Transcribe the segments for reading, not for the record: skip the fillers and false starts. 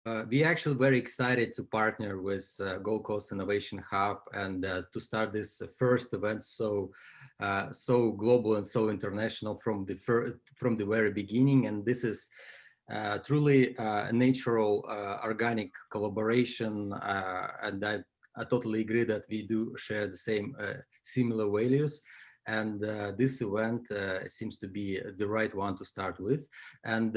We actually very excited to partner with Gold Coast Innovation Hub and to start this first event so global and so international from the very beginning. And this is truly a natural, organic collaboration, and I totally agree that we do share the same similar values. And this event seems to be the right one to start with. And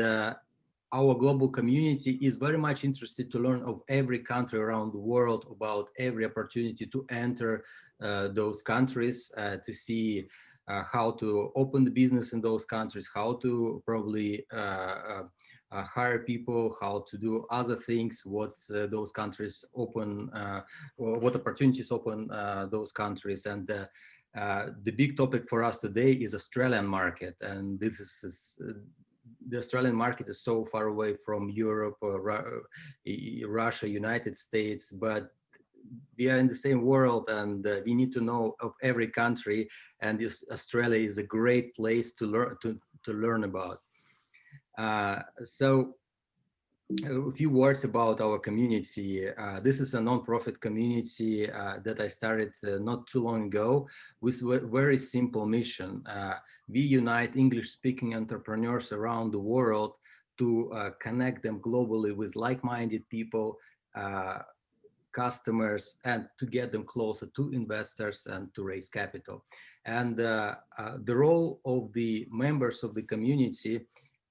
our global community is very much interested to learn of every country around the world, about every opportunity to enter those countries, to see how to open the business in those countries, how to probably hire people, how to do other things, what those countries open, or what opportunities open those countries. And the big topic for us today is Australian market, and this is the Australian market is so far away from Europe, Russia, United States, but we are in the same world, and we need to know of every country. And this Australia is a great place to learn about. So a few words about our community. This is a non-profit community that I started not too long ago with a very simple mission. We unite English-speaking entrepreneurs around the world to connect them globally with like-minded people, customers, and to get them closer to investors and to raise capital. And the role of the members of the community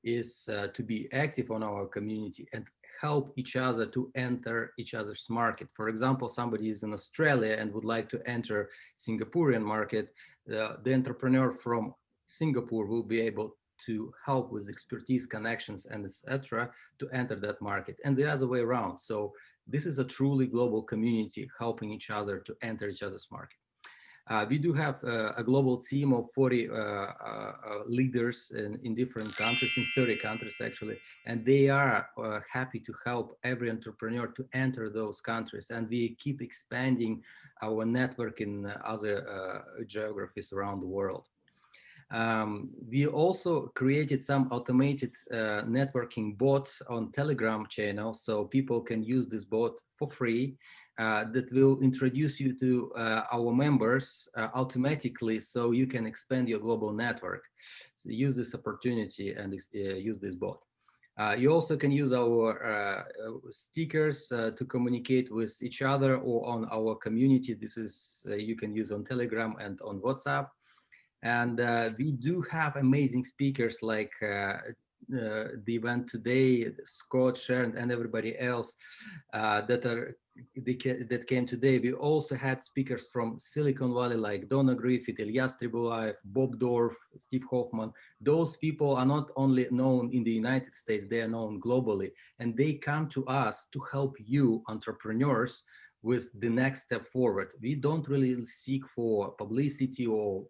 is to be active on our community and help each other to enter each other's market. For example, somebody is in Australia and would like to enter Singaporean market. The entrepreneur from Singapore will be able to help with expertise, connections, and etc. to enter that market, and the other way around. So this is a truly global community helping each other to enter each other's market. We do have a global team of 40 leaders in different countries, in 30 countries actually, and they are happy to help every entrepreneur to enter those countries. And we keep expanding our network in other geographies around the world. We also created some automated networking bots on Telegram channel, so people can use this bot for free. That will introduce you to our members automatically, so you can expand your global network. So use this opportunity and use this bot. You also can use our stickers to communicate with each other or on our community. This is you can use on Telegram and on WhatsApp. And we do have amazing speakers like the event today, Scott, Sharon, and everybody else that came today. We also had speakers from Silicon Valley like Donna Griffith, Ilyas Tribulaev, Bob Dorff, Steve Hoffman. Those people are not only known in the United States, they are known globally. And they come to us to help you, entrepreneurs, with the next step forward. We don't really seek for publicity or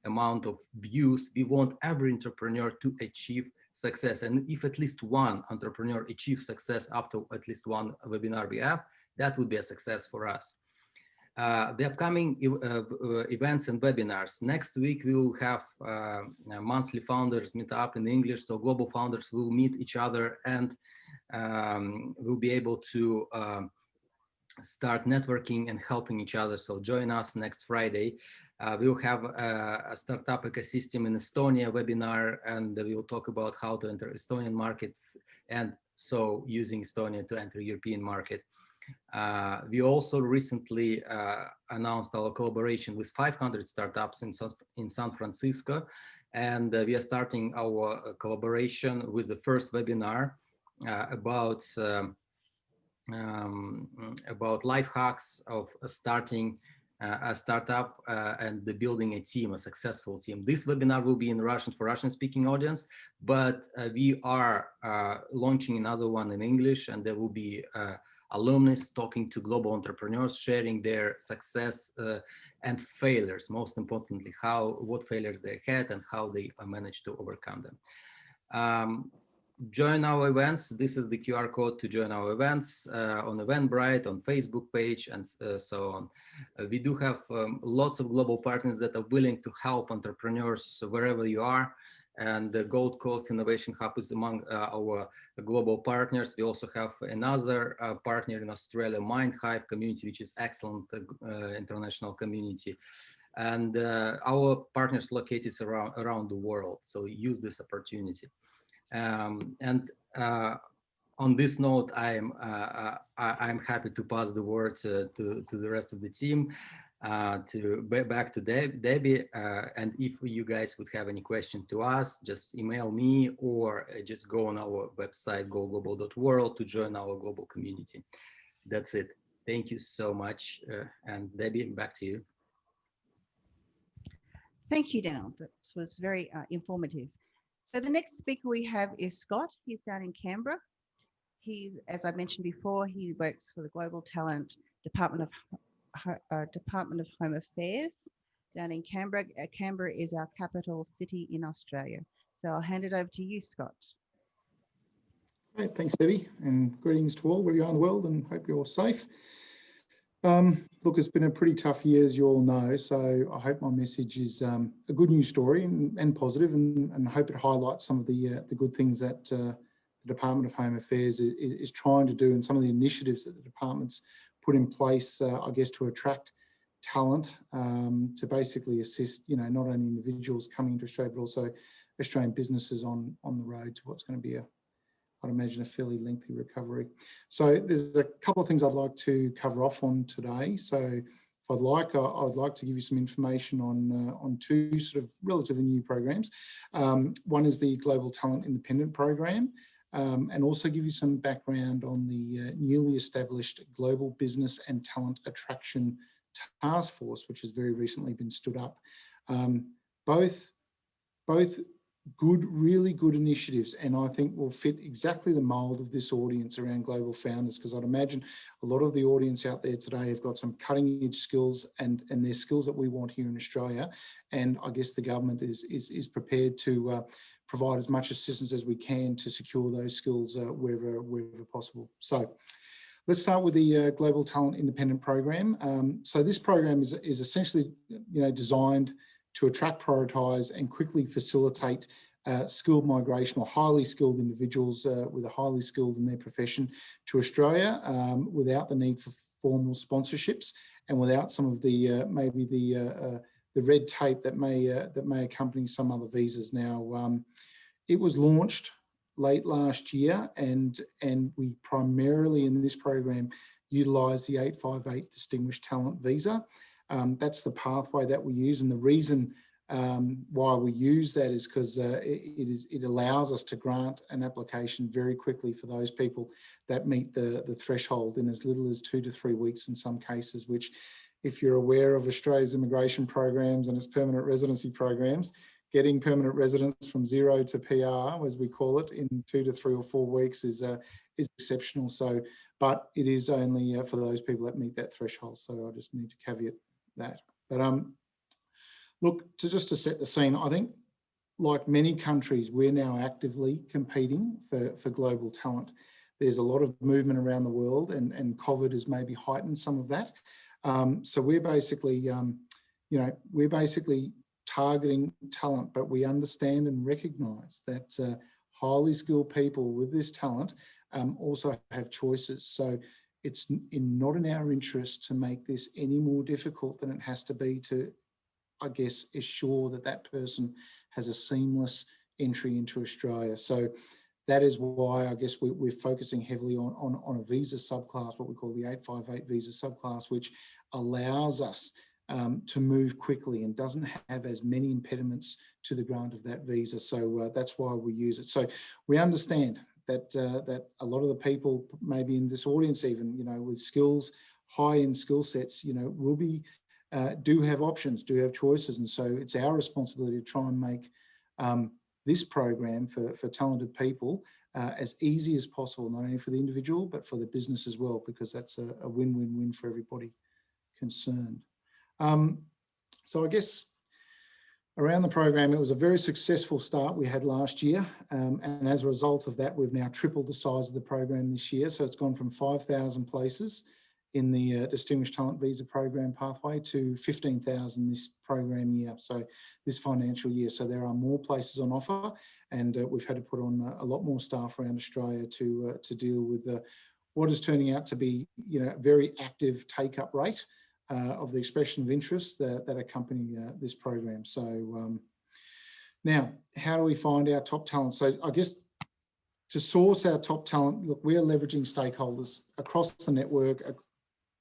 amount of views. We want every entrepreneur to achieve success. And if at least one entrepreneur achieves success after at least one webinar we have, that would be a success for us. The upcoming events and webinars. Next week, we will have a monthly founders meetup in English. So global founders will meet each other and will be able to start networking and helping each other. So join us next Friday. We'll have a startup ecosystem in Estonia webinar, and we will talk about how to enter Estonian market, and so using Estonia to enter European market. We also recently announced our collaboration with 500 startups in San Francisco, and we are starting our collaboration with the first webinar about life hacks of starting a startup and building a team, a successful team. This webinar will be in Russian for Russian-speaking audience, but we are launching another one in English, and there will be alumni talking to global entrepreneurs, sharing their success and failures, most importantly, what failures they had and how they managed to overcome them. Join our events. This is the QR code to join our events on Eventbrite, on Facebook page, and so on. We do have lots of global partners that are willing to help entrepreneurs wherever you are. And the Gold Coast Innovation Hub is among our global partners. We also have another partner in Australia, MindHive community, which is excellent international community. And our partners located around the world. So use this opportunity. And on this note, I'm happy to pass the word to the rest of the team. Back to Debbie, and if you guys would have any question to us, just email me or just go on our website goglobal.world to join our global community. That's it. Thank you so much, and Debbie, back to you. Thank you, Daniel. That was very informative. So the next speaker we have is Scott. He's down in Canberra. He's, as I mentioned before, he works for the Global Talent Department of Home Affairs down in Canberra. Canberra is our capital city in Australia. So I'll hand it over to you, Scott. Great, thanks, Debbie, and greetings to all wherever you are in the world, and hope you're all safe. Look, it's been a pretty tough year, as you all know, so I hope my message is a good news story and positive, and hope it highlights some of the good things that the Department of Home Affairs is trying to do, and some of the initiatives that the department's put in place, I guess, to attract talent, to basically assist, not only individuals coming into Australia, but also Australian businesses on the road to what's going to be I'd imagine a fairly lengthy recovery. So there's a couple of things I'd like to cover off on today. So if I'd like to give you some information on two sort of relatively new programs. One is the Global Talent Independent Program, and also give you some background on the newly established Global Business and Talent Attraction Task Force, which has very recently been stood up. Both really good initiatives, and I think will fit exactly the mold of this audience around global founders, because I'd imagine a lot of the audience out there today have got some cutting edge skills, and they're skills that we want here in Australia, and I guess the government is prepared to provide as much assistance as we can to secure those skills wherever possible. So let's start with the Global Talent Independent Program. So this program is essentially designed to attract, prioritise and quickly facilitate skilled migration, or highly skilled individuals with a highly skilled in their profession to Australia, without the need for formal sponsorships and without some of the maybe the red tape that may accompany some other visas. Now, it was launched late last year, and we primarily in this program utilise the 858 Distinguished Talent Visa. That's the pathway that we use, and the reason why we use that is because it allows us to grant an application very quickly for those people that meet the threshold in as little as 2 to 3 weeks in some cases, which, if you're aware of Australia's immigration programs and its permanent residency programs, getting permanent residence from zero to PR, as we call it, in 2 to 3 or 4 weeks is exceptional. So, but it is only for those people that meet that threshold. So I just need to caveat that. But look, to set the scene, I think, like many countries, we're now actively competing for global talent. There's a lot of movement around the world, and COVID has maybe heightened some of that. So we're basically, we're basically targeting talent, but we understand and recognise that highly skilled people with this talent also have choices. So it's not in our interest to make this any more difficult than it has to be to, I guess, assure that that person has a seamless entry into Australia. So that is why I guess we're focusing heavily on a visa subclass, what we call the 858 visa subclass, which allows us to move quickly and doesn't have as many impediments to the grant of that visa. So that's why we use it. So we understand that a lot of the people maybe in this audience, even with skills, high-end skill sets, will be do have options, do have choices, and so it's our responsibility to try and make this program for talented people as easy as possible, not only for the individual but for the business as well, because that's a win-win-win for everybody concerned. So I guess around the program, it was a very successful start we had last year, and as a result of that, we've now tripled the size of the program this year. So it's gone from 5,000 places in the Distinguished Talent Visa Program pathway to 15,000 this program year, so this financial year. So there are more places on offer, and we've had to put on a lot more staff around Australia to deal with what is turning out to be, you know, a very active take-up rate of the expression of interest that accompany this program. So now, how do we find our top talent? So I guess to source our top talent, look, we are leveraging stakeholders across the network,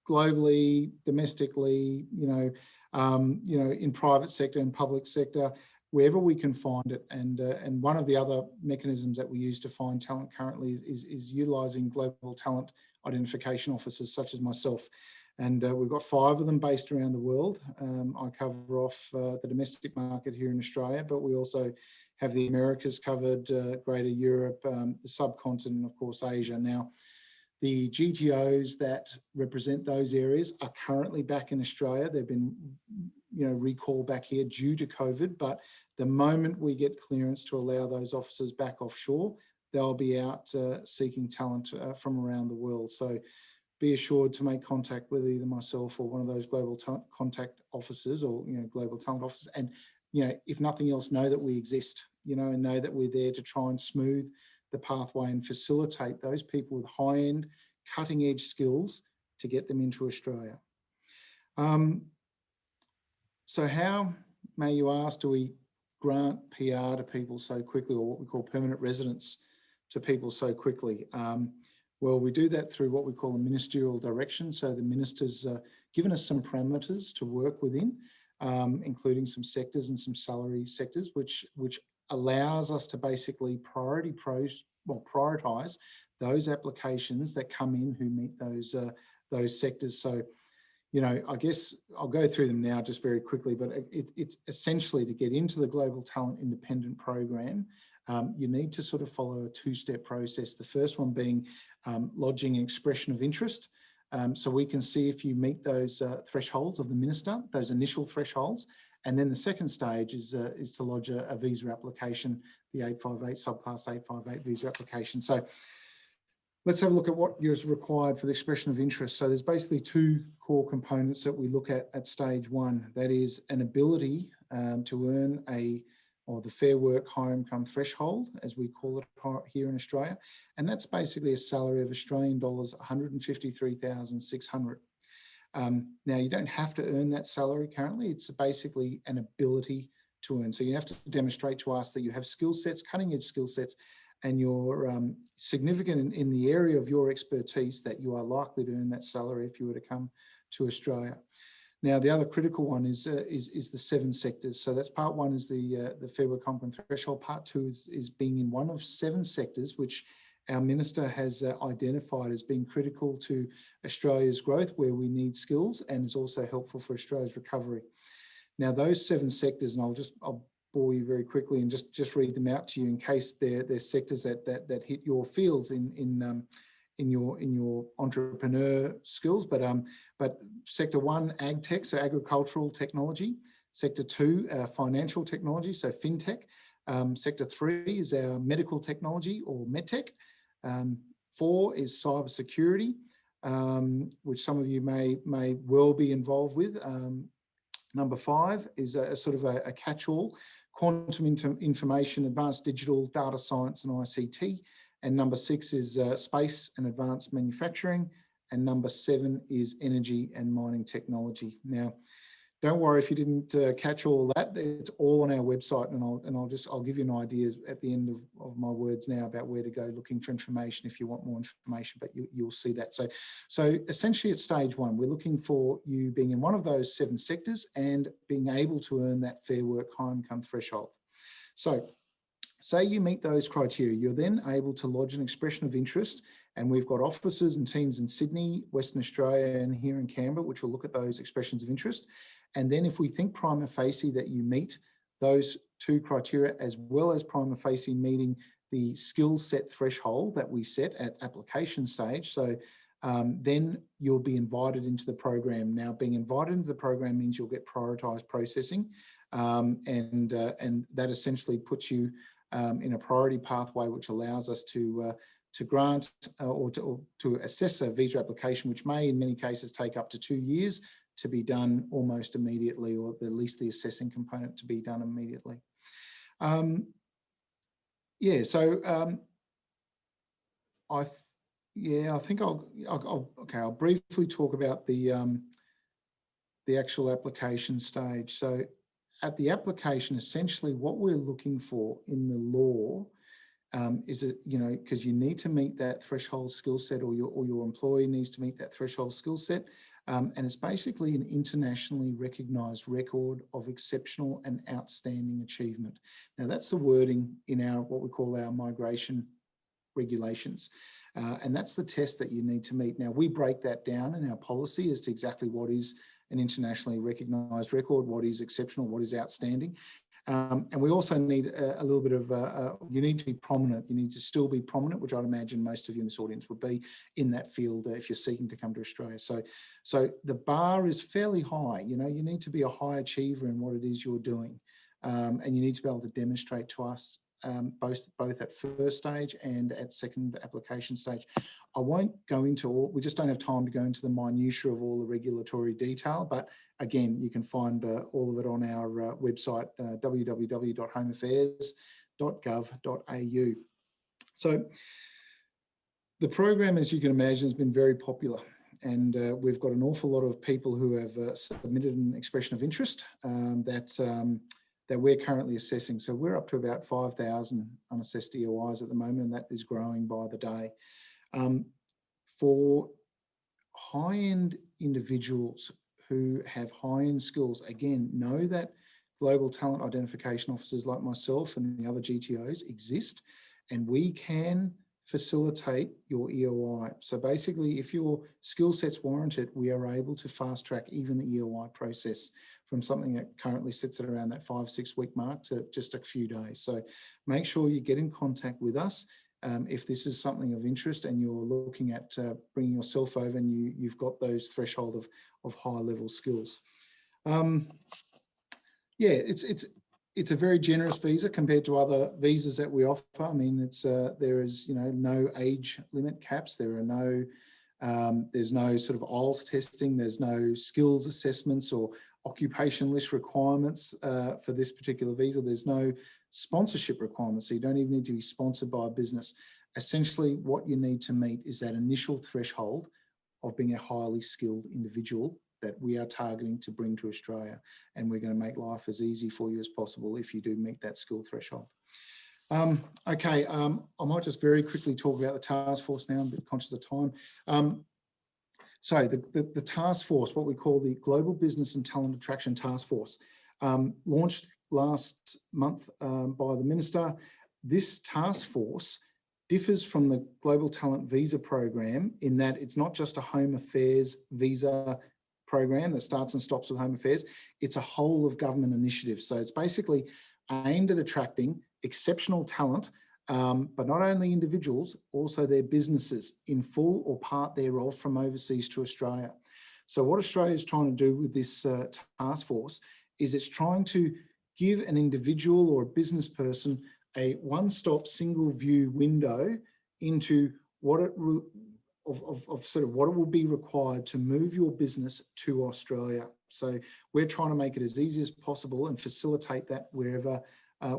globally, domestically, you know, in private sector and public sector, wherever we can find it. And one of the other mechanisms that we use to find talent currently is utilising global talent identification officers such as myself. And we've got 5 of them based around the world. I cover off the domestic market here in Australia, but we also have the Americas covered, Greater Europe, the subcontinent, of course, Asia. Now, the GTOs that represent those areas are currently back in Australia. They've been, you know, recalled back here due to COVID, but the moment we get clearance to allow those officers back offshore, they'll be out seeking talent from around the world. So be assured to make contact with either myself or one of those global contact officers, or, you know, global talent officers. And, you know, if nothing else, know that we exist, you know, and know that we're there to try and smooth the pathway and facilitate those people with high-end, cutting-edge skills to get them into Australia. So how, may you ask, do we grant PR to people so quickly, or what we call permanent residence to people so quickly? Well, we do that through what we call a ministerial direction. So the minister's given us some parameters to work within, including some sectors and some salary sectors, which allows us to basically prioritise those applications that come in who meet those sectors. So, you know, I guess I'll go through them now just very quickly, but it's essentially to get into the Global Talent Independent Program, you need to sort of follow a 2-step process. The first one being lodging an expression of interest. So we can see if you meet those thresholds of the minister, those initial thresholds. And then the second stage is to lodge a visa application, the 858, subclass 858 visa application. So let's have a look at what is required for the expression of interest. So there's basically 2 core components that we look at stage 1. That is an ability to earn the Fair Work Higher Income Threshold, as we call it here in Australia. And that's basically a salary of Australian dollars 153,600. Now, you don't have to earn that salary currently. It's basically an ability to earn. So you have to demonstrate to us that you have skill sets, cutting edge skill sets, and you're significant in the area of your expertise, that you are likely to earn that salary if you were to come to Australia. Now, the other critical one is the 7 sectors. So that's part 1 is the Fair Work Higher Income Threshold. Part 2 is being in one of 7 sectors, which our minister has identified as being critical to Australia's growth, where we need skills, and is also helpful for Australia's recovery. Now, those 7 sectors, and I'll bore you very quickly and just read them out to you in case they're sectors that hit your fields in your entrepreneur skills. But sector 1, ag tech, so agricultural technology. Sector 2, financial technology, so fintech. Sector 3 is our medical technology, or medtech. 4 is cybersecurity, which some of you may well be involved with. Number 5 is a sort of a catch-all: quantum information, advanced digital, data science and ICT. And number 6 is space and advanced manufacturing. And number 7 is energy and mining technology. Now, don't worry if you didn't catch all that. It's all on our website, and I'll give you an idea at the end of my words now about where to go looking for information if you want more information, but you'll see that. So essentially at stage 1, we're looking for you being in one of those 7 sectors and being able to earn that Fair Work Higher Income Threshold. So say you meet those criteria, you're then able to lodge an expression of interest, and we've got offices and teams in Sydney, Western Australia, and here in Canberra, which will look at those expressions of interest. And then if we think prima facie that you meet those 2 criteria, as well as prima facie meeting the skill set threshold that we set at application stage, so then you'll be invited into the program. Now, being invited into the program means you'll get prioritised processing, and that essentially puts you in a priority pathway, which allows us to grant or to assess a visa application, which may in many cases take up to 2 years, to be done almost immediately, or at least the assessing component to be done immediately. I think I'll briefly talk about the actual application stage. So at the application, essentially what we're looking for in the law is that, because you need to meet that threshold skill set, or your employee needs to meet that threshold skill set. And it's basically an internationally recognised record of exceptional and outstanding achievement. Now that's the wording in what we call our migration regulations. And that's the test that you need to meet. Now we break that down in our policy as to exactly what is an internationally recognised record, what is exceptional, what is outstanding. And we also need a little bit of, you need to be prominent. You need to still be prominent, which I'd imagine most of you in this audience would be in that field if you're seeking to come to Australia. So the bar is fairly high. You need to be a high achiever in what it is you're doing. And you need to be able to demonstrate to us both at first stage and at second application stage. I won't go into we just don't have time to go into the minutiae of all the regulatory detail, but again, you can find all of it on our website, www.homeaffairs.gov.au. So the program, as you can imagine, has been very popular, and we've got an awful lot of people who have submitted an expression of interest that we're currently assessing. So we're up to about 5,000 unassessed EOIs at the moment, and that is growing by the day. For high-end individuals who have high-end skills, again, know that global talent identification officers like myself and the other GTOs exist, and we can facilitate your EOI. So basically, if your skill sets warrant it, we are able to fast track even the EOI process from something that currently sits at around that 5-6 week mark to just a few days. So make sure you get in contact with us if this is something of interest and you're looking at bringing yourself over and you've got those threshold of high level skills. It's a very generous visa compared to other visas that we offer. I mean, there is no age limit caps. There are no there's no sort of IELTS testing. There's no skills assessments or occupation list requirements for this particular visa. There's no sponsorship requirements, so you don't even need to be sponsored by a business. Essentially, what you need to meet is that initial threshold of being a highly skilled individual that we are targeting to bring to Australia, and we're going to make life as easy for you as possible if you do meet that skill threshold. I might just very quickly talk about the task force now. I'm a bit conscious of time. So the task force, what we call the Global Business and Talent Attraction Task Force, launched last month by the Minister. This task force differs from the Global Talent Visa Program in that it's not just a Home Affairs visa program that starts and stops with Home Affairs. It's a whole of government initiative. So it's basically aimed at attracting exceptional talent, but not only individuals, also their businesses in full or part thereof from overseas to Australia. So what Australia is trying to do with this task force is it's trying to give an individual or a business person a one-stop single view window into what it will be required to move your business to Australia. So we're trying to make it as easy as possible and facilitate that wherever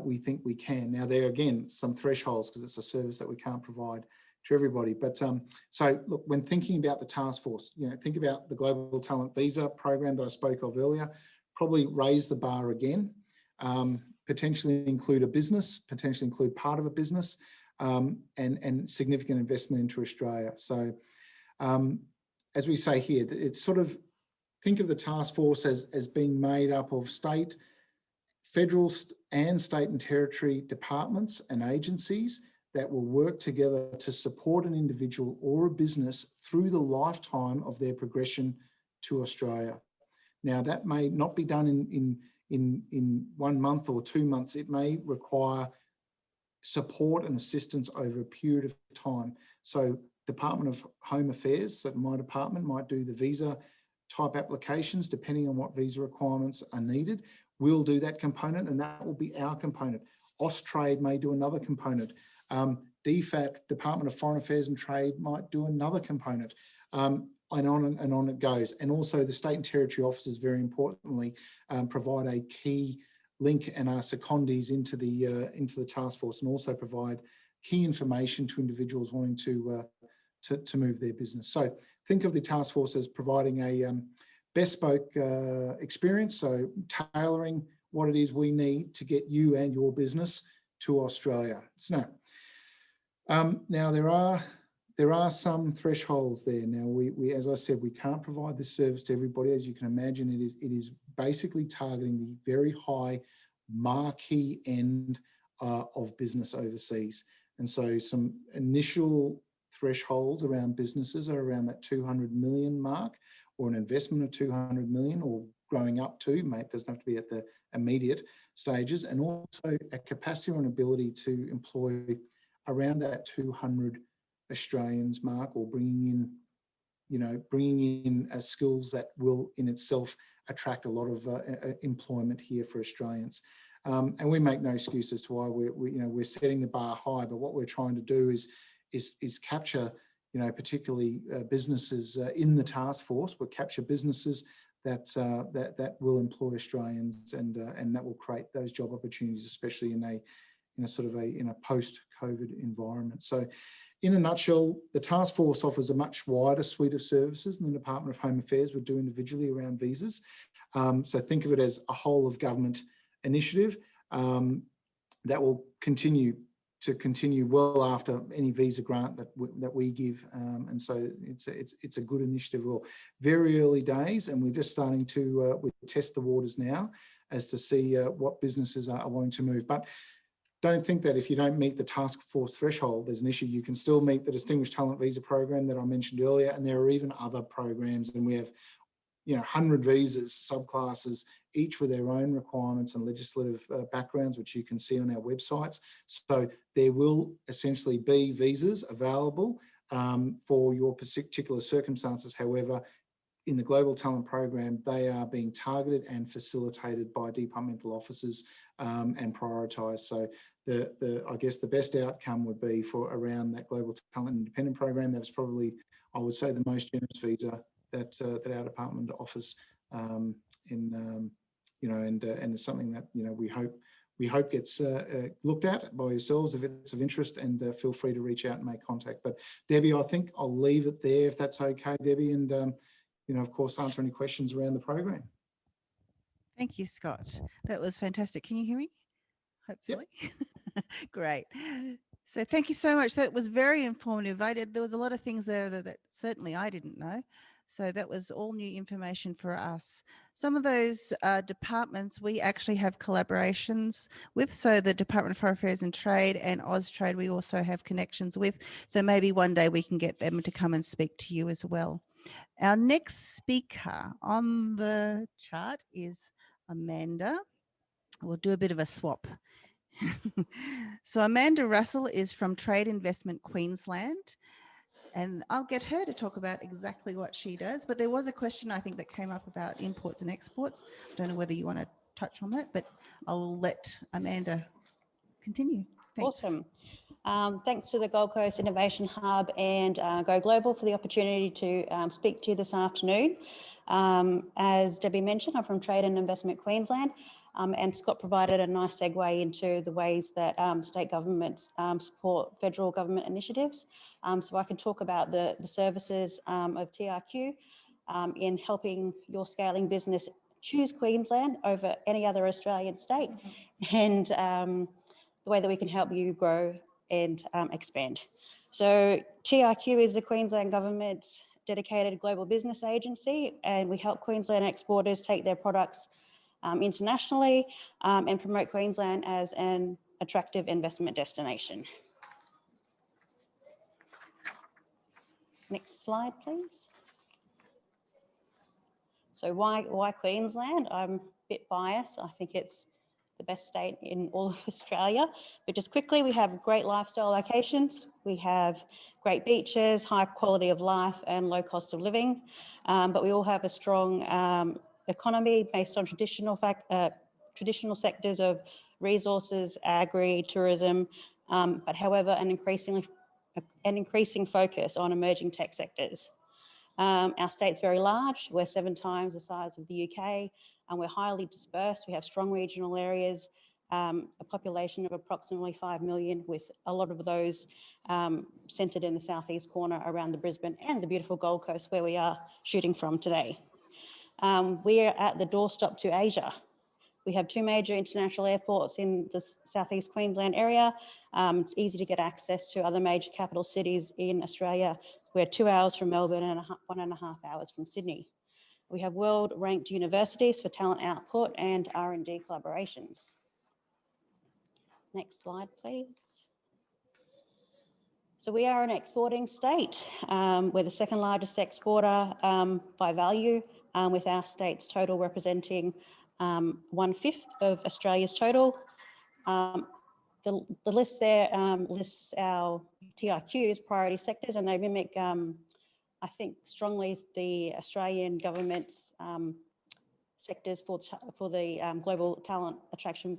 we think we can. Now, there are, again, some thresholds because it's a service that we can't provide to everybody. But so look, when thinking about the task force, think about the Global Talent Visa program that I spoke of earlier, probably raise the bar again, potentially include a business, potentially include part of a business, and significant investment into Australia. So as we say here, it's sort of, think of the task force as being made up of federal and state and territory departments and agencies that will work together to support an individual or a business through the lifetime of their progression to Australia. Now, that may not be done in 1 month or 2 months. It may require support and assistance over a period of time. So Department of Home Affairs, so my department might do the visa type applications depending on what visa requirements are needed. We'll do that component, and that will be our component. Austrade may do another component. DFAT, Department of Foreign Affairs and Trade, might do another component, and on it goes. And also the state and territory officers, very importantly, provide a key link and are secondees into the task force, and also provide key information to individuals wanting to move their business. So think of the task force as providing a bespoke experience, so tailoring what it is we need to get you and your business to Australia. So now there are some thresholds there. Now we as I said, we can't provide this service to everybody. As you can imagine, it is basically targeting the very high marquee end of business overseas. And so some initial thresholds around businesses are around that 200 million mark, or an investment of 200 million, or growing up to, it doesn't have to be at the immediate stages, and also a capacity or an ability to employ around that 200 Australians mark, or bringing in skills that will in itself attract a lot of employment here for Australians. And we make no excuse as to why we're setting the bar high, but what we're trying to do is capture, particularly businesses in the task force. We'll capture businesses that will employ Australians, and that will create those job opportunities, especially in a post-COVID environment. So, in a nutshell, the task force offers a much wider suite of services than the Department of Home Affairs would do individually around visas. So think of it as a whole of government initiative that will continue well after any visa grant that we give, and so it's a good initiative. We're very early days, and we're just starting to we test the waters now as to see what businesses are wanting to move. But don't think that if you don't meet the task force threshold, there's an issue. You can still meet the Distinguished Talent Visa program that I mentioned earlier, and there are even other programs, and we have 100 visas, subclasses, each with their own requirements and legislative backgrounds, which you can see on our websites. So there will essentially be visas available for your particular circumstances. However, in the Global Talent Program, they are being targeted and facilitated by departmental officers and prioritised. So I guess the best outcome would be for around that Global Talent Independent Program. That is probably, I would say, the most generous visa that our department offers, and it's something that we hope gets looked at by yourselves if it's of interest, and feel free to reach out and make contact. But Debbie, I think I'll leave it there if that's okay, Debbie, and of course, answer any questions around the program. Thank you, Scott. That was fantastic. Can you hear me? Hopefully. Yep. Great. So thank you so much. That was very informative. There was a lot of things there that certainly I didn't know. So that was all new information for us. Some of those departments we actually have collaborations with. So the Department of Foreign Affairs and Trade and Austrade, we also have connections with. So maybe one day we can get them to come and speak to you as well. Our next speaker on the chart is Amanda. We'll do a bit of a swap. So Amanda Russell is from Trade Investment Queensland, and I'll get her to talk about exactly what she does. But there was a question I think that came up about imports and exports. I don't know whether you want to touch on that, but I'll let Amanda continue. Thanks. Awesome. Thanks to the Gold Coast Innovation Hub and Go Global for the opportunity to speak to you this afternoon. As Debbie mentioned, I'm from Trade and Investment Queensland, and Scott provided a nice segue into the ways that state governments support federal government initiatives. So I can talk about the services of TRQ in helping your scaling business choose Queensland over any other Australian state, and the way that we can help you grow and expand. So TRQ is the Queensland Government's dedicated global business agency, and we help Queensland exporters take their products internationally and promote Queensland as an attractive investment destination. Next slide, please. So why Queensland? I'm a bit biased. I think it's the best state in all of Australia. But just quickly, we have great lifestyle locations. We have great beaches, high quality of life and low cost of living. But we all have a strong economy based on traditional sectors of resources, agri, tourism, but however, an increasing focus on emerging tech sectors. Our state's very large. We're 7 times the size of the UK, and we're highly dispersed. We have strong regional areas, a population of approximately 5 million, with a lot of those centred in the southeast corner around the Brisbane and the beautiful Gold Coast where we are shooting from today. We are at the doorstep to Asia. We have 2 major international airports in the southeast Queensland area. It's easy to get access to other major capital cities in Australia. We're 2 hours from Melbourne and 1.5 hours from Sydney. We have world-ranked universities for talent output and R&D collaborations. Next slide, please. So we are an exporting state. We're the 2nd largest exporter by value, with our state's total representing 1/5 of Australia's total. The list there lists our TRQs, priority sectors, and they mimic, I think, strongly the Australian government's sectors for the global talent attraction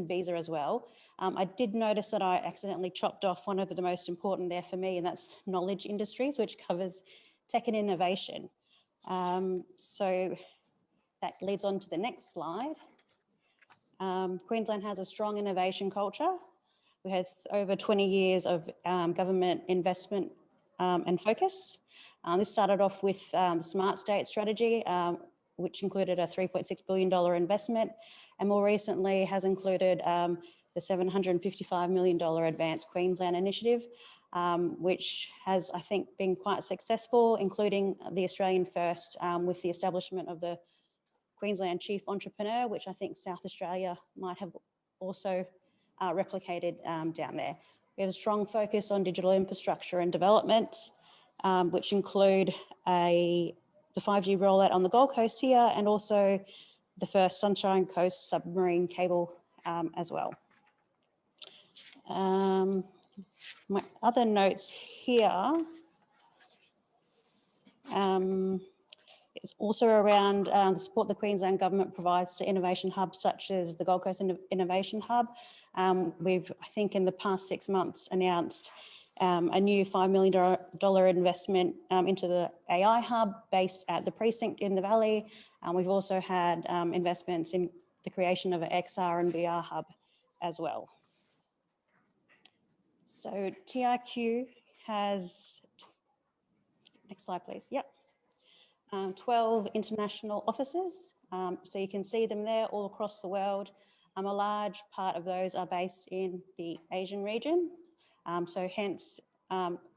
visa as well. I did notice that I accidentally chopped off one of the most important there for me, and that's knowledge industries, which covers tech and innovation. So that leads on to the next slide. Queensland has a strong innovation culture. We have over 20 years of government investment and focus. This started off with the Smart State strategy, which included a $3.6 billion investment, and more recently has included the $755 million Advanced Queensland initiative, which has, I think, been quite successful, including the Australian first with the establishment of the Queensland Chief Entrepreneur, which I think South Australia might have also replicated down there. We have a strong focus on digital infrastructure and development, which include the 5G rollout on the Gold Coast here, and also the first Sunshine Coast submarine cable as well. My other notes here is also around the support the Queensland Government provides to innovation hubs such as the Gold Coast Innovation Hub. We've, I think, in the past 6 months announced a new $5 million investment into the AI hub based at the precinct in the Valley. We've also had investments in the creation of an XR and VR hub as well. So TRQ has, next slide please, yep. 12 international offices. So you can see them there all across the world. A large part of those are based in the Asian region. So hence,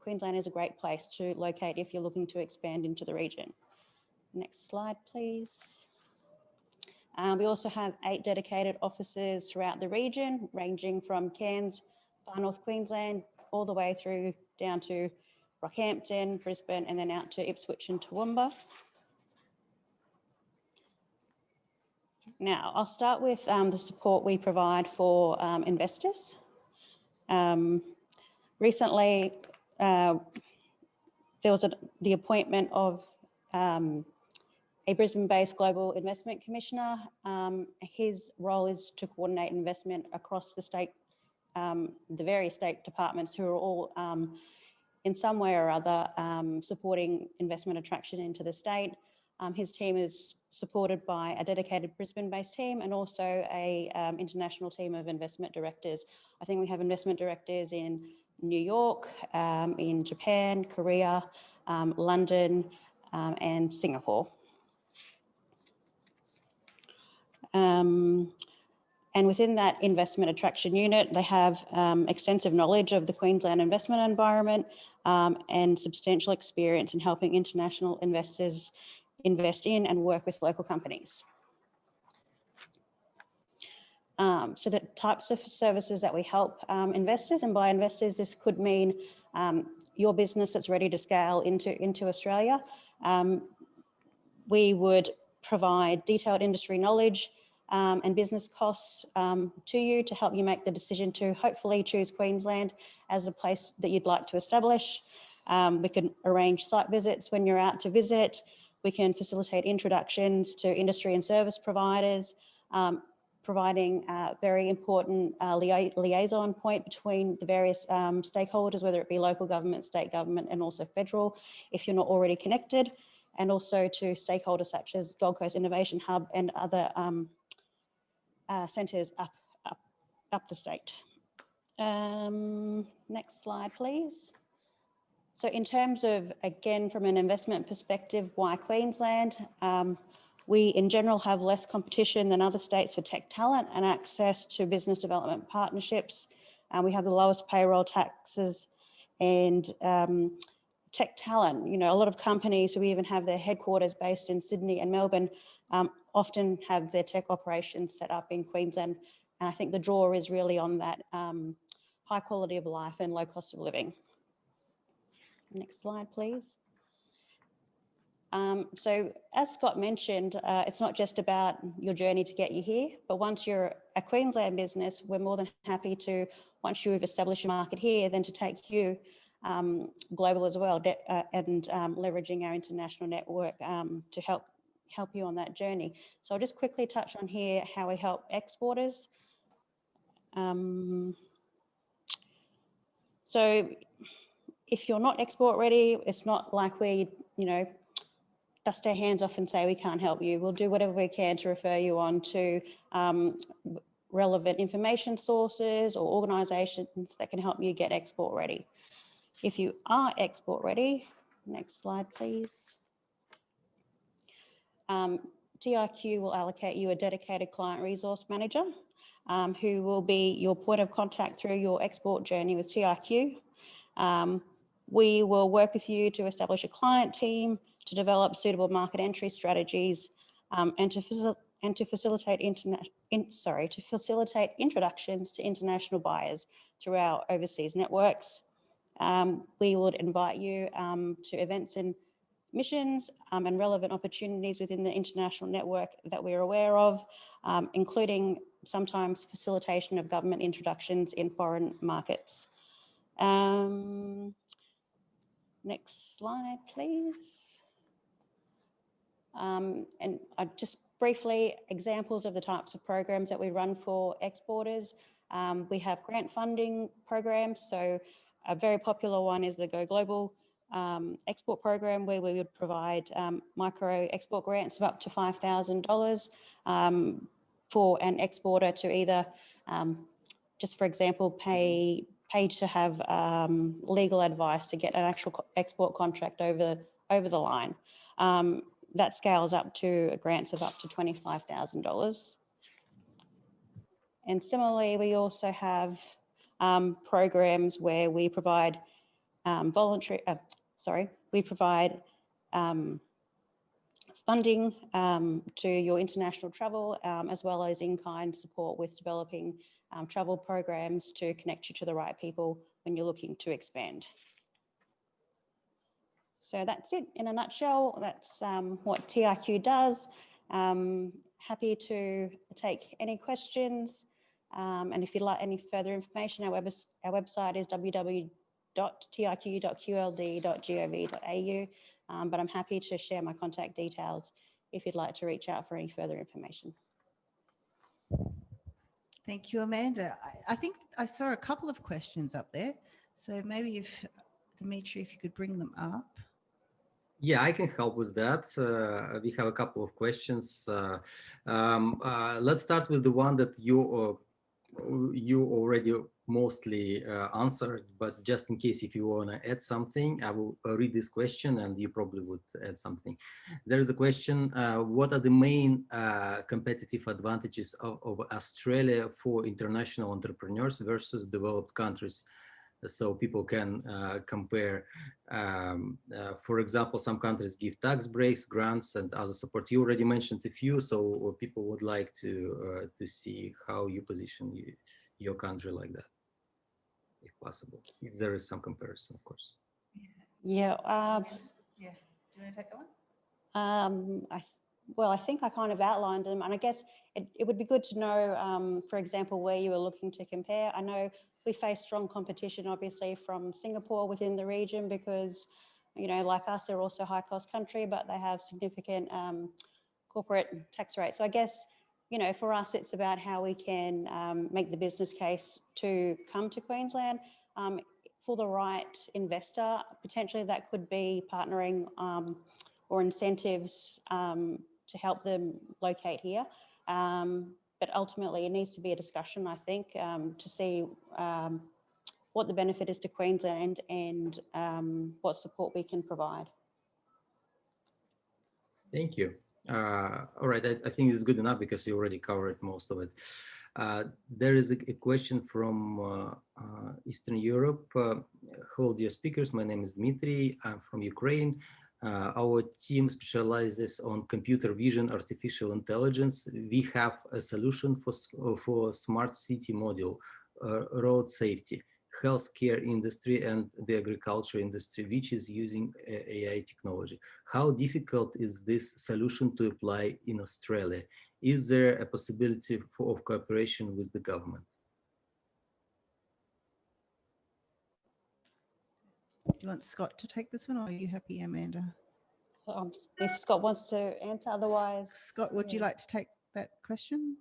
Queensland is a great place to locate if you're looking to expand into the region. Next slide, please. We also have 8 dedicated offices throughout the region, ranging from Cairns, Far North Queensland, all the way through down to Rockhampton, Brisbane, and then out to Ipswich and Toowoomba. Now, I'll start with the support we provide for investors. Recently, there was the appointment of a Brisbane-based Global Investment Commissioner. His role is to coordinate investment across the state, the various state departments who are all in some way or other supporting investment attraction into the state. His team is supported by a dedicated Brisbane-based team and also a international team of investment directors. I think we have investment directors in New York, in Japan, Korea, London, and Singapore. And within that investment attraction unit, they have extensive knowledge of the Queensland investment environment and substantial experience in helping international investors invest in and work with local companies. So the types of services that we help investors, and by investors, this could mean your business that's ready to scale into Australia. We would provide detailed industry knowledge and business costs to you to help you make the decision to hopefully choose Queensland as a place that you'd like to establish. We can arrange site visits when you're out to visit. We can facilitate introductions to industry and service providers, providing a very important liaison point between the various stakeholders, whether it be local government, state government, and also federal, if you're not already connected, and also to stakeholders such as Gold Coast Innovation Hub and other centres up the state. Next slide, please. So in terms of, again, from an investment perspective, why Queensland? We in general have less competition than other states for tech talent and access to business development partnerships. We have the lowest payroll taxes and tech talent. You know, a lot of companies who even have their headquarters based in Sydney and Melbourne often have their tech operations set up in Queensland. And I think the draw is really on that high quality of life and low cost of living. Next slide, please. So as Scott mentioned, it's not just about your journey to get you here, but once you're a Queensland business, we're more than happy to, once you've established a market here, then to take you global as well, and leveraging our international network to help you on that journey. So I'll just quickly touch on here how we help exporters. So if you're not export ready, it's not like we, you know, dust our hands off and say we can't help you. We'll do whatever we can to refer you on to relevant information sources or organisations that can help you get export ready. If you are export ready, next slide please. TIQ will allocate you a dedicated client resource manager who will be your point of contact through your export journey with TIQ. We will work with you to establish a client team, to develop suitable market entry strategies, and to facilitate introductions to international buyers through our overseas networks. We would invite you to events and missions and relevant opportunities within the international network that we're aware of, including sometimes facilitation of government introductions in foreign markets. Next slide, please. And just briefly, examples of the types of programs that we run for exporters. We have grant funding programs. So a very popular one is the Go Global export program, where we would provide micro export grants of up to $5,000 for an exporter to either, just for example, pay to have legal advice to get an actual export contract over the line. That scales up to grants of up to $25,000. And similarly, we also have programs where we provide funding to your international travel, as well as in-kind support with developing travel programs to connect you to the right people when you're looking to expand. So that's it in a nutshell. That's what TIQ does. Happy to take any questions. And if you'd like any further information, our website is www.tiq.qld.gov.au. But I'm happy to share my contact details if you'd like to reach out for any further information. Thank you, Amanda. I think I saw a couple of questions up there. So maybe if, Dimitri, if you could bring them up. Yeah, I can help with that. We have a couple of questions. Let's start with the one that you already mostly answered, but just in case if you want to add something, I will read this question and you probably would add something. There is a question, what are the main competitive advantages of Australia for international entrepreneurs versus developed countries? So people can compare, for example, some countries give tax breaks, grants, and other support. You already mentioned a few, so people would like to see how you position your country like that, if possible. If there is some comparison, of course. Yeah. Yeah. Do you want to take that one? Well, I think I kind of outlined them, and I guess it would be good to know, for example, where you were looking to compare. I know we face strong competition, obviously, from Singapore within the region because, you know, like us, they're also a high-cost country, but they have significant corporate tax rates. So I guess you know, for us, it's about how we can make the business case to come to Queensland. For the right investor, potentially that could be partnering or incentives to help them locate here. But ultimately, it needs to be a discussion, I think, to see what the benefit is to Queensland and what support we can provide. Thank you. All right, I think it's good enough because you already covered most of it. There is a question from Eastern Europe. Hello, dear speakers. My name is Dmitry. I'm from Ukraine. Our team specializes on computer vision, artificial intelligence. We have a solution for smart city module, road safety, healthcare industry, and the agriculture industry, which is using AI technology. How difficult is this solution to apply in Australia? Is there a possibility of cooperation with the government? Do you want Scott to take this one, or are you happy, Amanda? If Scott wants to answer, otherwise. Scott, would you like to take that question?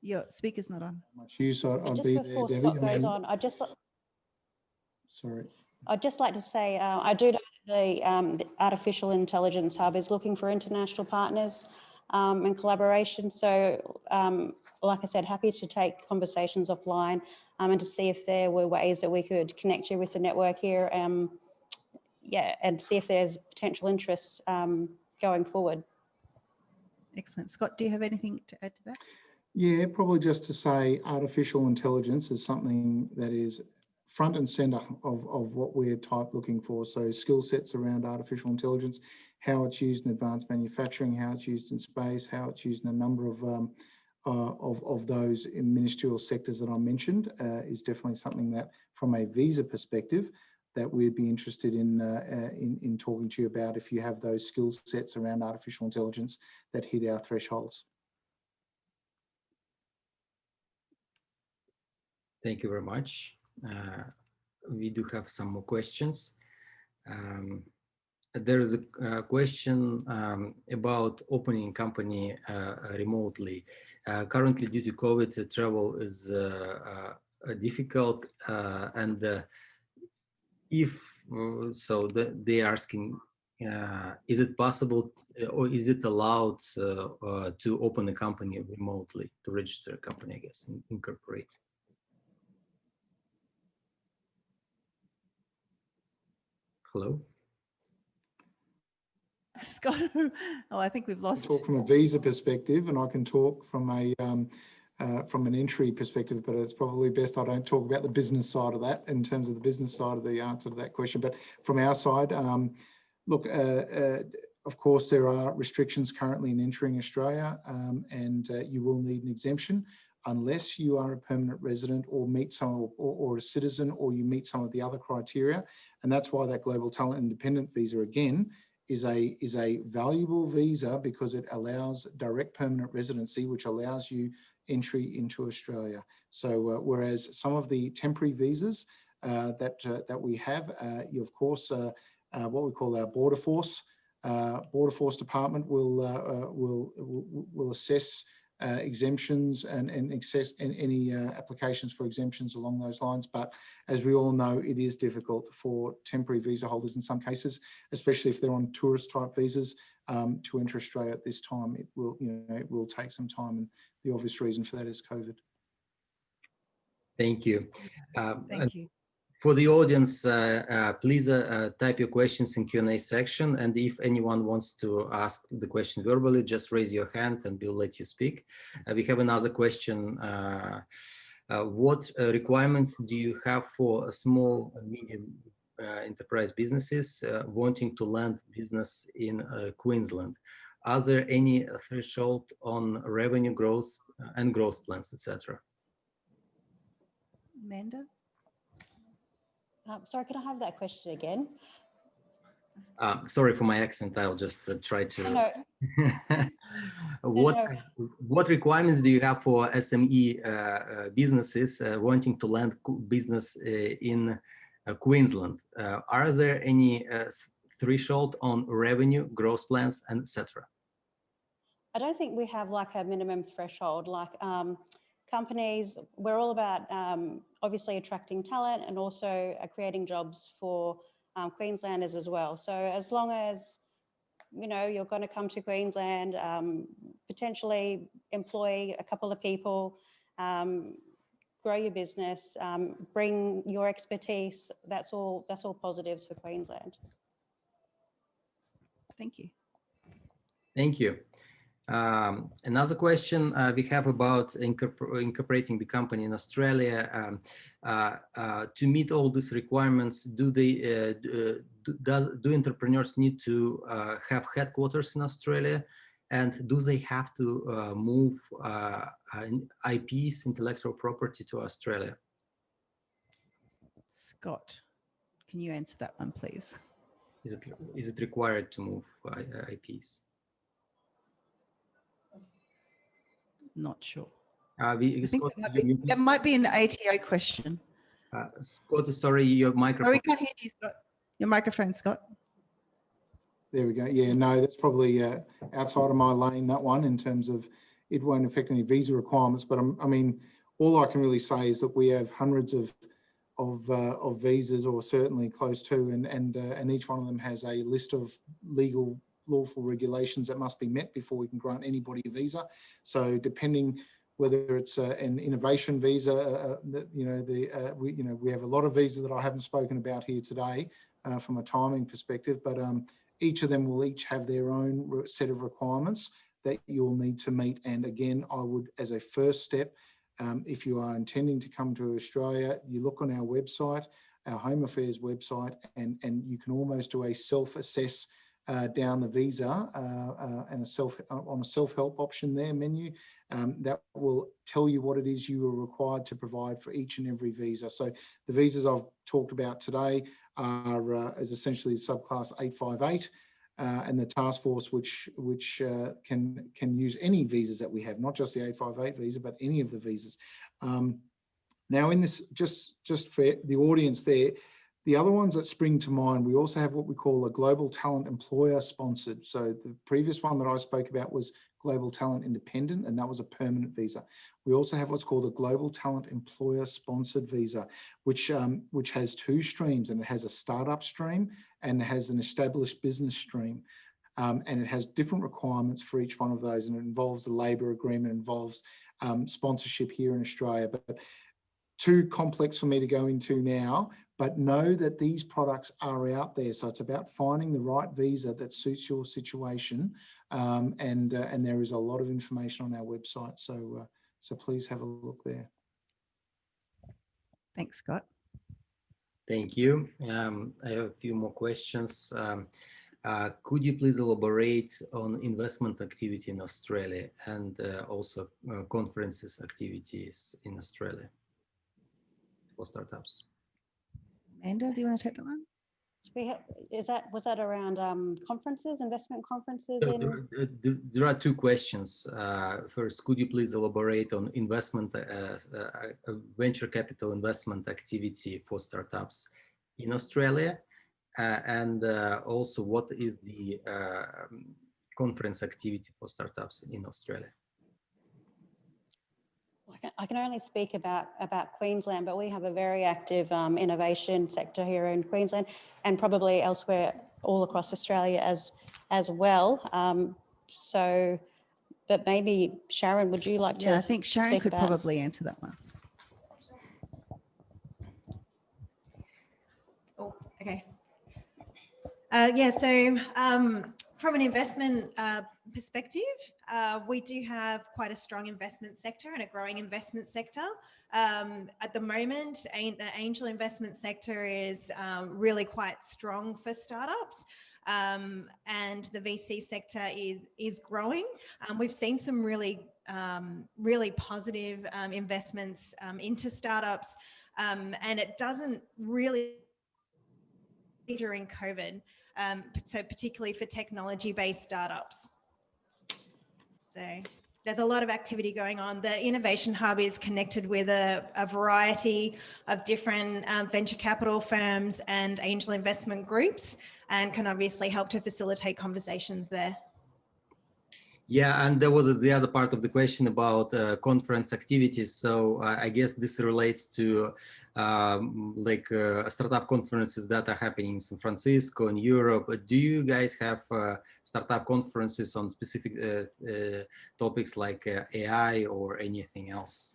Your speaker's not on. Just Just before Scott goes on, I'd just like to say, I do know the Artificial Intelligence Hub is looking for international partners and collaboration. So, like I said, happy to take conversations offline and to see if there were ways that we could connect you with the network here. Yeah, and see if there's potential interests going forward. Excellent. Scott, do you have anything to add to that? Yeah, probably just to say artificial intelligence is something that is front and center of what we're looking for. So skill sets around artificial intelligence, how it's used in advanced manufacturing, how it's used in space, how it's used in a number of those in ministerial sectors that I mentioned is definitely something that from a visa perspective that we'd be interested in talking to you about if you have those skill sets around artificial intelligence that hit our thresholds. Thank you very much. We do have some more questions. There is a question about opening company remotely. Currently, due to COVID, travel is difficult, and if so, they are asking, is it possible or is it allowed to open a company remotely, to register a company, I guess, and incorporate? Hello? Scott, oh, I think we've lost. Talk from a visa perspective, and I can talk from an entry perspective, but it's probably best I don't talk about the business side of that in terms of the business side of the answer to that question. But from our side, look, of course, there are restrictions currently in entering Australia, and you will need an exemption unless you are a permanent resident or meet some or a citizen, or you meet some of the other criteria. And that's why that Global Talent Independent Visa, again, is a valuable visa, because it allows direct permanent residency, which allows you entry into Australia. So whereas some of the temporary visas that we have, you of course, what we call our border force department will assess exemptions and access any applications for exemptions along those lines. But as we all know, it is difficult for temporary visa holders in some cases, especially if they're on tourist type visas, to enter Australia at this time. It will take some time, and the obvious reason for that is COVID. Thank you. Thank you. For the audience, please type your questions in Q&A section. And if anyone wants to ask the question verbally, just raise your hand and we'll let you speak. We have another question. What requirements do you have for small and medium enterprise businesses wanting to land business in Queensland? Are there any threshold on revenue growth and growth plans, etc.? Amanda? Sorry, can I have that question again? Sorry for my accent. I'll just try to. No. What requirements do you have for SME businesses wanting to land business in Queensland? Are there any threshold on revenue, growth plans, and etc.? I don't think we have like a minimum threshold. Like companies, we're all about obviously attracting talent and also creating jobs for Queenslanders as well. So as long as, you know, you're going to come to Queensland, potentially employ a couple of people, grow your business, bring your expertise, that's all positives for Queensland. Thank you. Thank you. Another question we have about incorporating the company in Australia. To meet all these requirements, do entrepreneurs need to have headquarters in Australia? And do they have to move IPs, intellectual property, to Australia? Scott, can you answer that one, please? Is it required to move IPs? Not sure. I think that might be an ATO question. Scott, sorry, your microphone. Oh, we can't hear you, Scott. Your microphone, Scott. There we go. Yeah, no, that's probably outside of my lane, that one, in terms of it won't affect any visa requirements. But I mean, all I can really say is that we have hundreds of visas, or certainly close to, and each one of them has a list of lawful regulations that must be met before we can grant anybody a visa. So depending whether it's an innovation visa, we have a lot of visas that I haven't spoken about here today from a timing perspective, but each of them will each have their own set of requirements that you'll need to meet. And again, I would, as a first step, if you are intending to come to Australia, you look on our website, our Home Affairs website, and you can almost do a self-assess down the visa and on a self-help option there menu that will tell you what it is you are required to provide for each and every visa. So the visas I've talked about today is essentially subclass 858 and the task force which can use any visas that we have, not just the 858 visa, but any of the visas. Now in this, just for the audience there, the other ones that spring to mind, we also have what we call a global talent employer sponsored. So the previous one that I spoke about was global talent independent, and that was a permanent visa. We also have what's called a global talent employer sponsored visa, which has two streams, and it has a startup stream and has an established business stream. And it has different requirements for each one of those, and it involves a labour agreement, involves sponsorship here in Australia, but too complex for me to go into now, but know that these products are out there. So it's about finding the right visa that suits your situation. And there is a lot of information on our website. So please have a look there. Thanks, Scott. Thank you. I have a few more questions. Could you please elaborate on investment activity in Australia and also conferences activities in Australia for startups? Amanda, do you want to take that one? Was that around conferences, investment conferences? There are two questions. First, could you please elaborate on investment, venture capital investment activity for startups in Australia? And also, what is the conference activity for startups in Australia? I can only speak about Queensland, but we have a very active innovation sector here in Queensland and probably elsewhere all across Australia as well. But maybe Sharon, would you like to? Yeah, I think Sharon could probably answer that one. Oh, okay. From an investment perspective, we do have quite a strong investment sector and a growing investment sector. At the moment, the angel investment sector is really quite strong for startups, and the VC sector is growing. We've seen some really positive investments into startups, and it doesn't really during COVID. So particularly for technology-based startups. So there's a lot of activity going on. The Innovation Hub is connected with a variety of different venture capital firms and angel investment groups, and can obviously help to facilitate conversations there. Yeah, and there was the other part of the question about conference activities. So I guess this relates to startup conferences that are happening in San Francisco in Europe. Do you guys have startup conferences on specific topics like AI or anything else?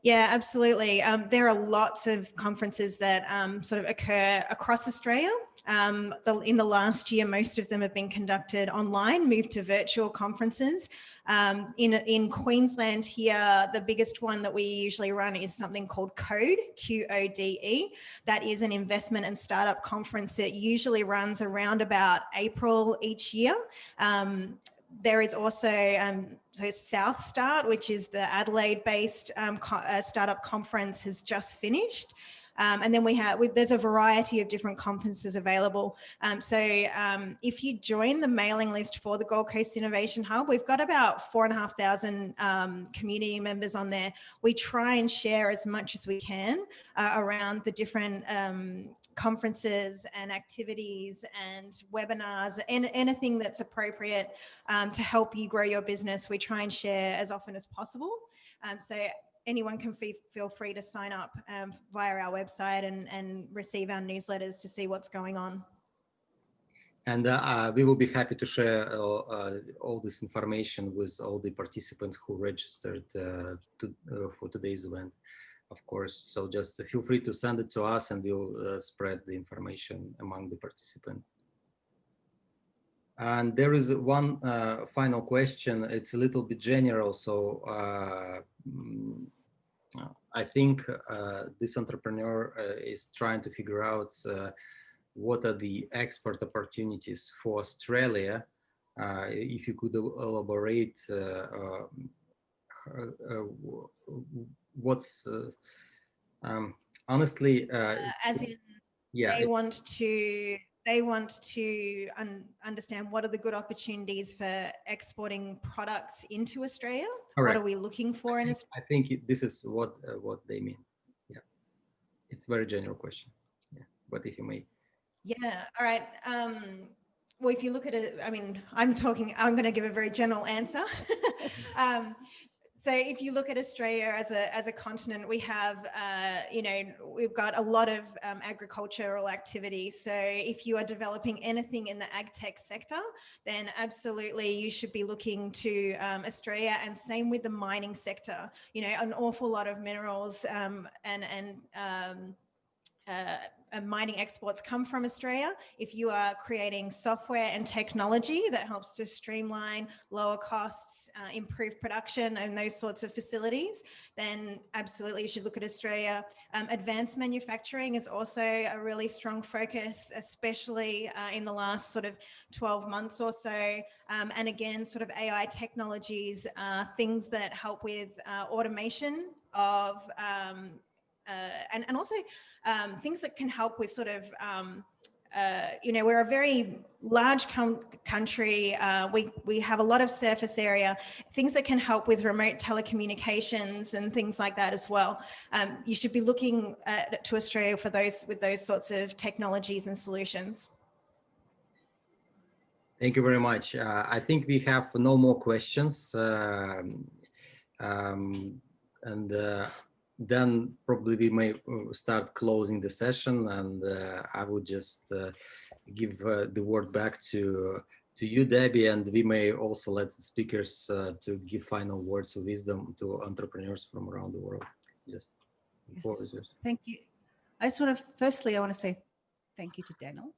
Yeah, absolutely. There are lots of conferences that sort of occur across Australia. In the last year, most of them have been conducted online, moved to virtual conferences. In Queensland here, the biggest one that we usually run is something called CODE, QODE. That is an investment and startup conference that usually runs around about April each year. There is also so South Start, which is the Adelaide-based startup conference, has just finished. And then there's a variety of different conferences available. If you join the mailing list for the Gold Coast Innovation Hub, we've got about 4,500 community members on there. We try and share as much as we can around the different conferences and activities and webinars and anything that's appropriate to help you grow your business. We try and share as often as possible. So anyone can feel free to sign up via our website and receive our newsletters to see what's going on. And we will be happy to share all this information with all the participants who registered for today's event, of course. So just feel free to send it to us and we'll spread the information among the participants. And there is one final question. It's a little bit general. So I think this entrepreneur is trying to figure out what are the export opportunities for Australia. If you could elaborate what's honestly as in yeah, they want to understand what are the good opportunities for exporting products into Australia. Correct. What are we looking for in Australia? I think this is what they mean. Yeah, it's a very general question. Yeah, but if you may. Yeah. All right. Well, if you look at it, I mean, I'm going to give a very general answer. So if you look at Australia as a continent, we have, we've got a lot of agricultural activity. So if you are developing anything in the ag tech sector, then absolutely you should be looking to Australia, and same with the mining sector. You know, an awful lot of minerals and mining exports come from Australia. If you are creating software and technology that helps to streamline, lower costs, improve production and those sorts of facilities, then absolutely you should look at Australia. Advanced manufacturing is also a really strong focus, especially in the last sort of 12 months or so. And again, sort of AI technologies, things that help with automation of and also things that can help with sort of, we're a very large country. We have a lot of surface area, things that can help with remote telecommunications and things like that as well. You should be looking to Australia for with those sorts of technologies and solutions. Thank you very much. I think we have no more questions. Then probably we may start closing the session, and I would just give the word back to you, Debbie, and we may also let the speakers to give final words of wisdom to entrepreneurs from around the world. Just yes. Thank you. I want to say thank you to Daniel.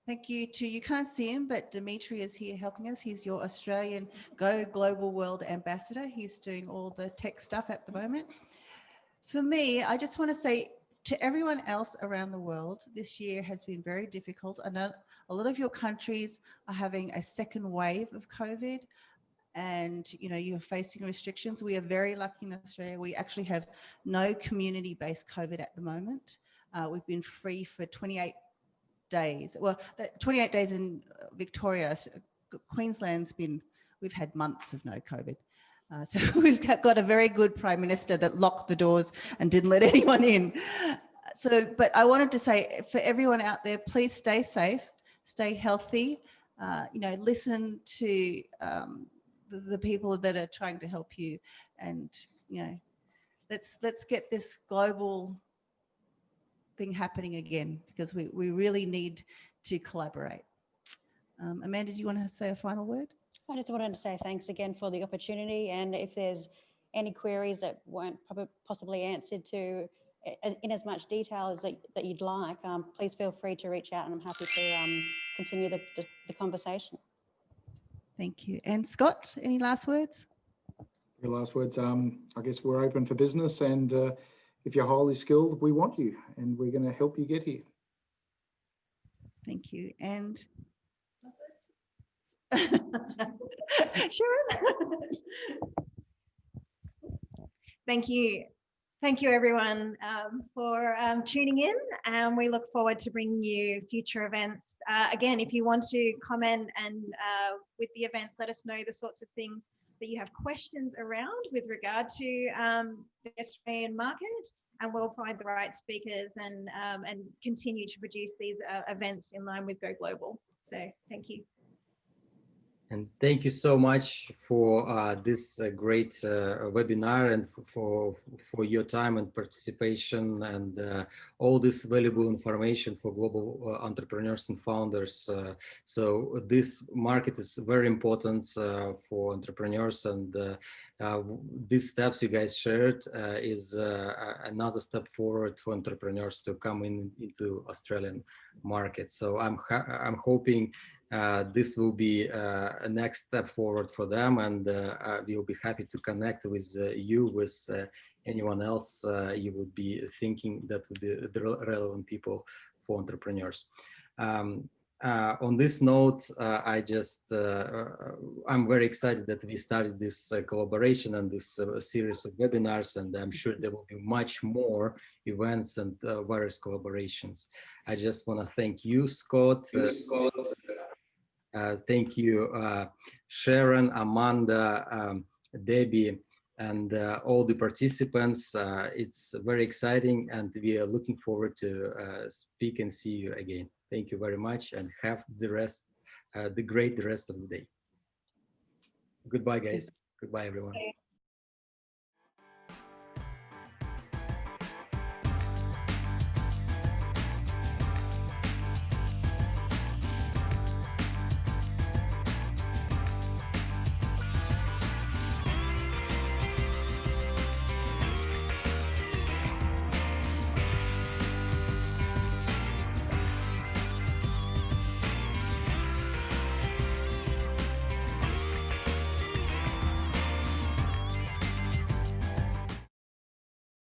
Thank you to, you can't see him, but Dimitri is here helping us. He's your Australian Go Global World Ambassador. He's doing all the tech stuff at the moment. For me, I just want to say to everyone else around the world, this year has been very difficult. I know a lot of your countries are having a second wave of COVID, and you're facing restrictions. We are very lucky in Australia. We actually have no community-based COVID at the moment. We've been free for 28 days. Well, 28 days in Victoria. Queensland's we've had months of no COVID. So we've got a very good Prime Minister that locked the doors and didn't let anyone in. But I wanted to say, for everyone out there, please stay safe, stay healthy. listen to the people that are trying to help you, and let's get this global thing happening again, because we really need to collaborate. Amanda, do you want to say a final word? I just wanted to say thanks again for the opportunity, and if there's any queries that weren't possibly answered to in as much detail as that you'd like, please feel free to reach out, and I'm happy to continue the conversation. Thank you. And Scott, any last words? Your last words, I guess we're open for business, and if you're highly skilled, we want you, and we're going to help you get here. Thank you. And Sharon? Thank you. Thank you, everyone, for tuning in, and we look forward to bringing you future events. Again, if you want to comment and with the events, let us know the sorts of things that you have questions around with regard to the Australian market, and we'll find the right speakers and continue to produce these events in line with Go Global. So thank you. And thank you so much for this great webinar, and for your time and participation, and all this valuable information for global entrepreneurs and founders. So this market is very important for entrepreneurs, and these steps you guys shared is another step forward for entrepreneurs to come into Australian market. So I'm hoping this will be a next step forward for them, and we'll be happy to connect with you, with anyone else you would be thinking that would be the relevant people for entrepreneurs. On this note, I'm very excited that we started this collaboration and this series of webinars, and I'm sure there will be much more events and various collaborations. I just want to thank you, Scott. Thank you, Sharon, Amanda, Debbie, and all the participants. It's very exciting, and we are looking forward to speak and see you again. Thank you very much, and have the rest of the day. Goodbye, guys. Goodbye, everyone.